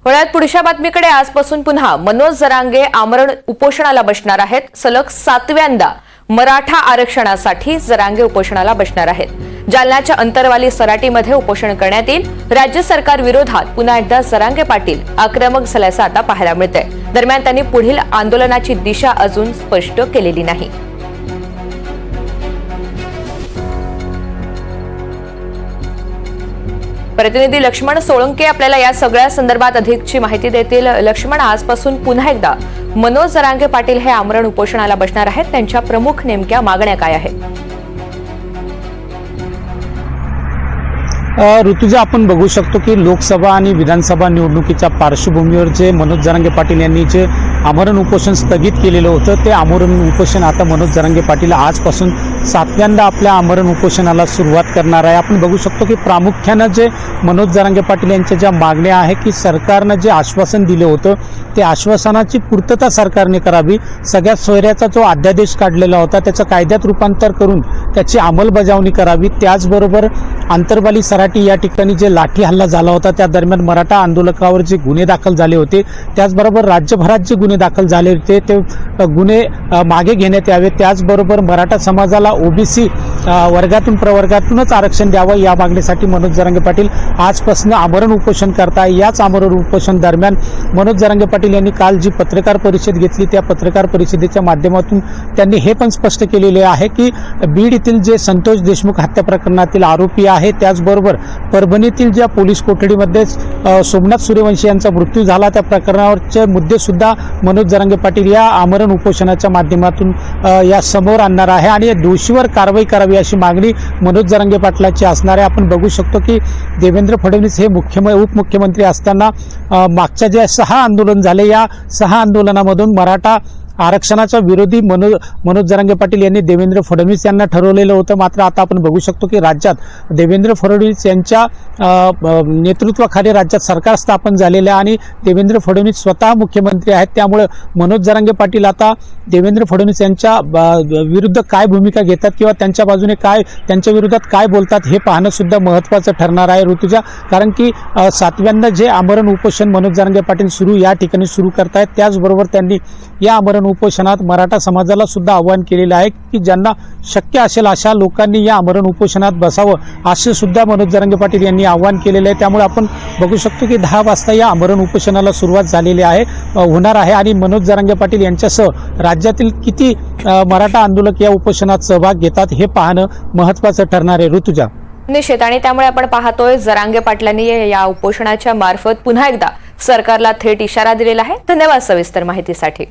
वळ्यात पुढच्या बातमीकडे आजपासून पुन्हा मनोज जरांगे आमरण उपोषणाला बसणार आहेत। सलग 7व्यांदा मराठा आरक्षणासाठी जरांगे उपोषणाला बसणार आहेत। जालन्याच्या अंतरवाली सराटीमध्ये उपोषण करण्यात येईल। राज्य सरकार विरोधात पुन्हा एकदा जरांगे पाटील आक्रमक झाल्याचं आता पाहायला मिळतंय। दरम्यान त्यांनी पुढील आंदोलनाची दिशा अजून स्पष्ट केलेली नाही। प्रतिनिधी लक्ष्मण सोळंके आपल्याला या सगळ्या संदर्भात अधिकची माहिती देतील। लक्ष्मण, आजपासून पुन्हा एकदा मनोज जरांगे पाटील हे आमरण उपोषणाला बसणार आहेत। त्यांच्या प्रमुख नेमक्या मागण्या काय आहेत? ऋतुजा, आपण बघू शकतो की लोकसभा आणि विधानसभा निवडणुकीच्या पार्श्वभूमीवर जे मनोज जरांगे पाटील यांनी जे आमरण उपोषण स्थगित केलेलं होतं, ते आमरण उपोषण आता मनोज जरांगे पाटील आजपासून 7व्यांदा आपल्या आमरण उपोषणाला सुरुवात करणार आहे। आपण बघू शकतो की प्रामुख्यानं जे मनोज जरांगे पाटील यांच्या ज्या मागण्या आहे की सरकारनं जे आश्वासन दिलं होतं ते आश्वासनाची पूर्तता सरकारने करावी। सगळ्या सोयऱ्याचा जो अध्यादेश काढलेला होता त्याचं कायद्यात रूपांतर करून त्याची अंमलबजावणी करावी। त्याचबरोबर आंतरवाली सराटी या ठिकाणी जे लाठी हल्ला झाला होता त्या दरम्यान मराठा आंदोलकावर जे गुन्हे दाखल झाले होते, त्याचबरोबर राज्यभरात जे गुन्हे दाखल झाले होते ते गुन्हे मागे घेण्यात यावे। त्याचबरोबर मराठा समाजाला ओबीसी वर्गातून प्रवर्गातूनच आरक्षण द्यावं या मागणीसाठी मनोज जरांगे पाटील आजपासून आमरण उपोषण करताय। याच आमरण उपोषण दरम्यान मनोज जरांगे पाटील यांनी काल जी पत्रकार परिषद घेतली त्या पत्रकार परिषदेच्या माध्यमातून त्यांनी हे पण स्पष्ट केलेले आहे की बीड येथील जे संतोष देशमुख हत्या प्रकरणातील आरोपी आहे, त्याचबरोबर परभणीतील ज्या पोलीस कोठडीमध्ये सोमनाथ सूर्यवंशी यांचा मृत्यू झाला त्या प्रकरणावरचे मुद्दे सुद्धा मनोज जरांगे पाटील या आमरण उपोषणाच्या माध्यमातून या समोर आणणार आहे आणि या दोषीवर कारवाई करावी अशी मागणी मनोज जरांगे पाटलांची असणार आहे। आपण बघू शकतो की देवेंद्र फडणवीस हे उपमुख्यमंत्री असताना मागच्या जे 6 आंदोलन झाले या 6 आंदोलनामधून मराठा आरक्षणाचा विरोधी मनोज जरांगे पाटील यांनी देवेंद्र फडणवीस यांना ठरवलेलं होतं। मात्र आता आपण बघू शकतो की राज्यात देवेंद्र फडणवीस यांच्या नेतृत्वाखाली राज्यात सरकार स्थापन झालेलं आहे आणि देवेंद्र फडणवीस स्वतः मुख्यमंत्री आहेत। त्यामुळे मनोज जरांगे पाटील आता देवेंद्र फडणवीस यांच्या विरुद्ध काय भूमिका घेतात किंवा त्यांच्या बाजूने काय, त्यांच्या विरोधात काय बोलतात हे पाहणं सुद्धा महत्त्वाचं ठरणार आहे ऋतुजा। कारण की 7व्यांदा जे आमरण उपोषण मनोज जरांगे पाटील या ठिकाणी सुरू करतायत, त्याचबरोबर त्यांनी या आमरण उपोषणात मराठा समाजाला सुद्धा आवाहन केलेलं आहे की ज्यांना शक्य असेल अशा लोकांनी या आमरण उपोषणात बसावं असे सुद्धा मनोज जरांगे पाटील यांनी आवाहन केलेलं आहे। त्यामुळे आपण बघू शकतो की 10 वाजता या आमरण उपोषणाला सुरुवात झालेली होणार आहे आणि मनोज जरांगे पाटील यांच्यासह राज्यातील किती मराठा आंदोलक या उपोषणात सहभाग घेतात हे पाहणं महत्त्वाचं ठरणार आहे ऋतुजा। निश्चित, आणि त्यामुळे आपण पाहतोय जरांगे पाटलांनी या उपोषणाच्या मार्फत पुन्हा एकदा सरकारला थेट इशारा दिलेला आहे। धन्यवाद सविस्तर माहितीसाठी।